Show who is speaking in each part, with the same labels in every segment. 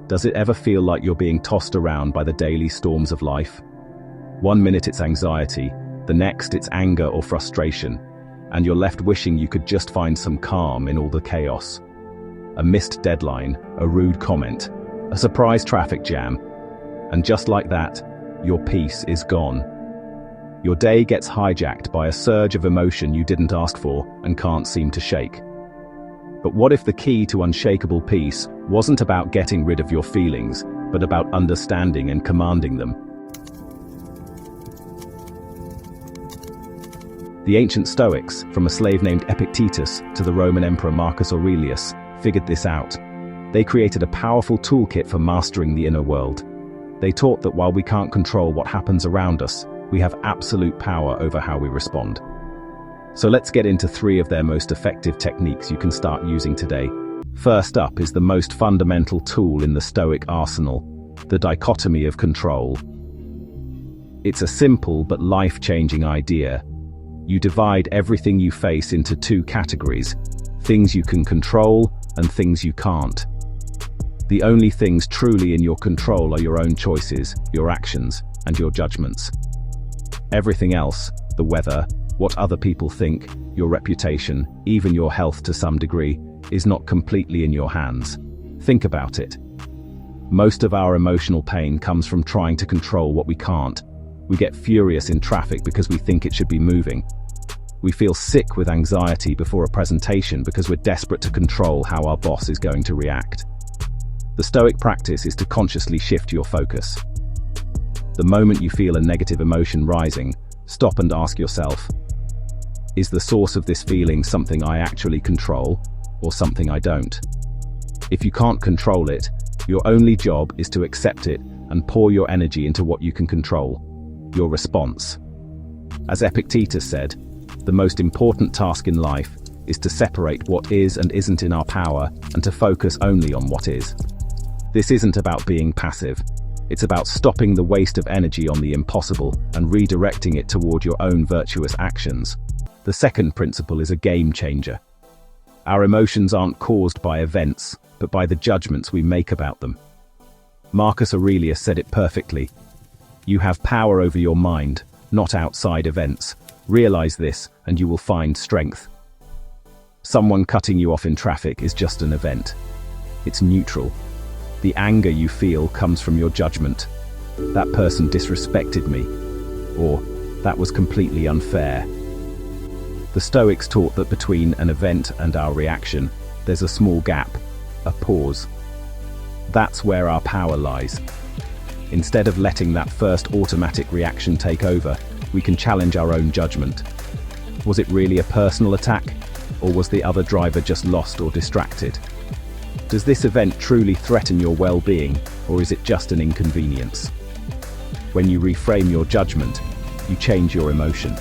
Speaker 1: Does it ever feel like you're being tossed around by the daily storms of life? One minute it's anxiety, the next it's anger or frustration, and you're left wishing you could just find some calm in all the chaos. A missed deadline, a rude comment, a surprise traffic jam, and just like that, your peace is gone. Your day gets hijacked by a surge of emotion you didn't ask for and can't seem to shake. But what if the key to unshakable peace wasn't about getting rid of your feelings, but about understanding and commanding them? The ancient Stoics, from a slave named Epictetus to the Roman Emperor Marcus Aurelius, figured this out. They created a powerful toolkit for mastering the inner world. They taught that while we can't control what happens around us, we have absolute power over how we respond. So let's get into 3 of their most effective techniques you can start using today. First up is the most fundamental tool in the Stoic arsenal, the dichotomy of control. It's a simple but life-changing idea. You divide everything you face into 2 categories, things you can control and things you can't. The only things truly in your control are your own choices, your actions, and your judgments. Everything else, the weather, what other people think, your reputation, even your health to some degree, is not completely in your hands. Think about it. Most of our emotional pain comes from trying to control what we can't. We get furious in traffic because we think it should be moving. We feel sick with anxiety before a presentation because we're desperate to control how our boss is going to react. The Stoic practice is to consciously shift your focus. The moment you feel a negative emotion rising, stop and ask yourself, is the source of this feeling something I actually control, or something I don't? If you can't control it, your only job is to accept it and pour your energy into what you can control, your response. As Epictetus said, the most important task in life is to separate what is and isn't in our power and to focus only on what is. This isn't about being passive. It's about stopping the waste of energy on the impossible and redirecting it toward your own virtuous actions. The second principle is a game changer. Our emotions aren't caused by events, but by the judgments we make about them. Marcus Aurelius said it perfectly. You have power over your mind, not outside events. Realize this, and you will find strength. Someone cutting you off in traffic is just an event. It's neutral. The anger you feel comes from your judgment. That person disrespected me, or that was completely unfair. The Stoics taught that between an event and our reaction, there's a small gap, a pause. That's where our power lies. Instead of letting that first automatic reaction take over, we can challenge our own judgment. Was it really a personal attack, or was the other driver just lost or distracted? Does this event truly threaten your well-being, or is it just an inconvenience? When you reframe your judgment, you change your emotion.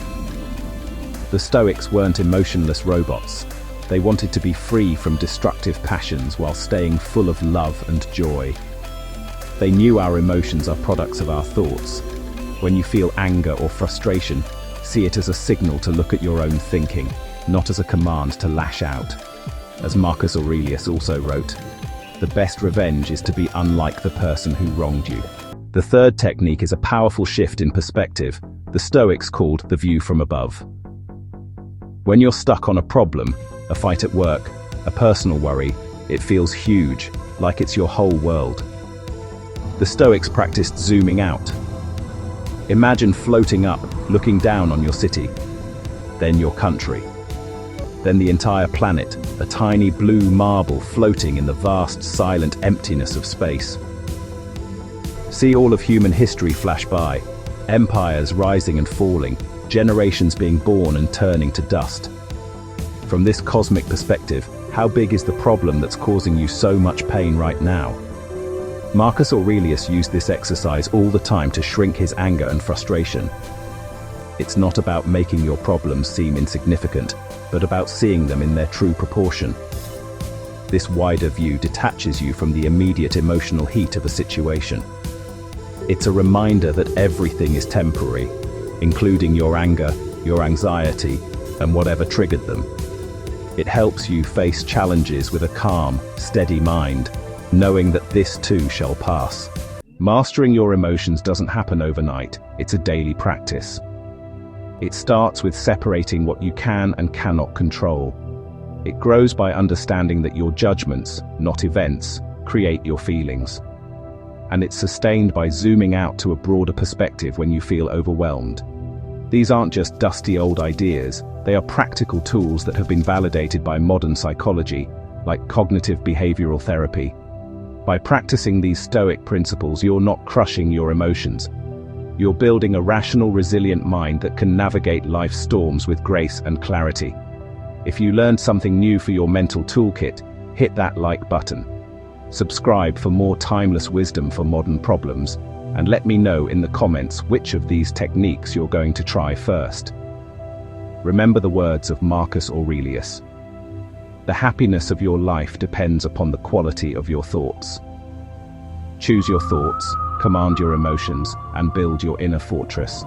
Speaker 1: The Stoics weren't emotionless robots. They wanted to be free from destructive passions while staying full of love and joy. They knew our emotions are products of our thoughts. When you feel anger or frustration, see it as a signal to look at your own thinking, not as a command to lash out. As Marcus Aurelius also wrote, the best revenge is to be unlike the person who wronged you. The third technique is a powerful shift in perspective, the Stoics called the view from above. When you're stuck on a problem, a fight at work, a personal worry, it feels huge, like it's your whole world. The Stoics practiced zooming out. Imagine floating up, looking down on your city, then your country, then the entire planet, a tiny blue marble floating in the vast, silent emptiness of space. See all of human history flash by, empires rising and falling, generations being born and turning to dust. From this cosmic perspective, how big is the problem that's causing you so much pain right now? Marcus Aurelius used this exercise all the time to shrink his anger and frustration. It's not about making your problems seem insignificant, but about seeing them in their true proportion. This wider view detaches you from the immediate emotional heat of a situation. It's a reminder that everything is temporary, including your anger, your anxiety, and whatever triggered them. It helps you face challenges with a calm, steady mind, knowing that this too shall pass. Mastering your emotions doesn't happen overnight, it's a daily practice. It starts with separating what you can and cannot control. It grows by understanding that your judgments, not events, create your feelings. And it's sustained by zooming out to a broader perspective when you feel overwhelmed. These aren't just dusty old ideas, they are practical tools that have been validated by modern psychology, like cognitive behavioral therapy. By practicing these Stoic principles, you're not crushing your emotions. You're building a rational, resilient mind that can navigate life's storms with grace and clarity. If you learned something new for your mental toolkit, hit that like button. Subscribe for more timeless wisdom for modern problems, and let me know in the comments which of these techniques you're going to try first. Remember the words of Marcus Aurelius. The happiness of your life depends upon the quality of your thoughts. Choose your thoughts, command your emotions, and build your inner fortress.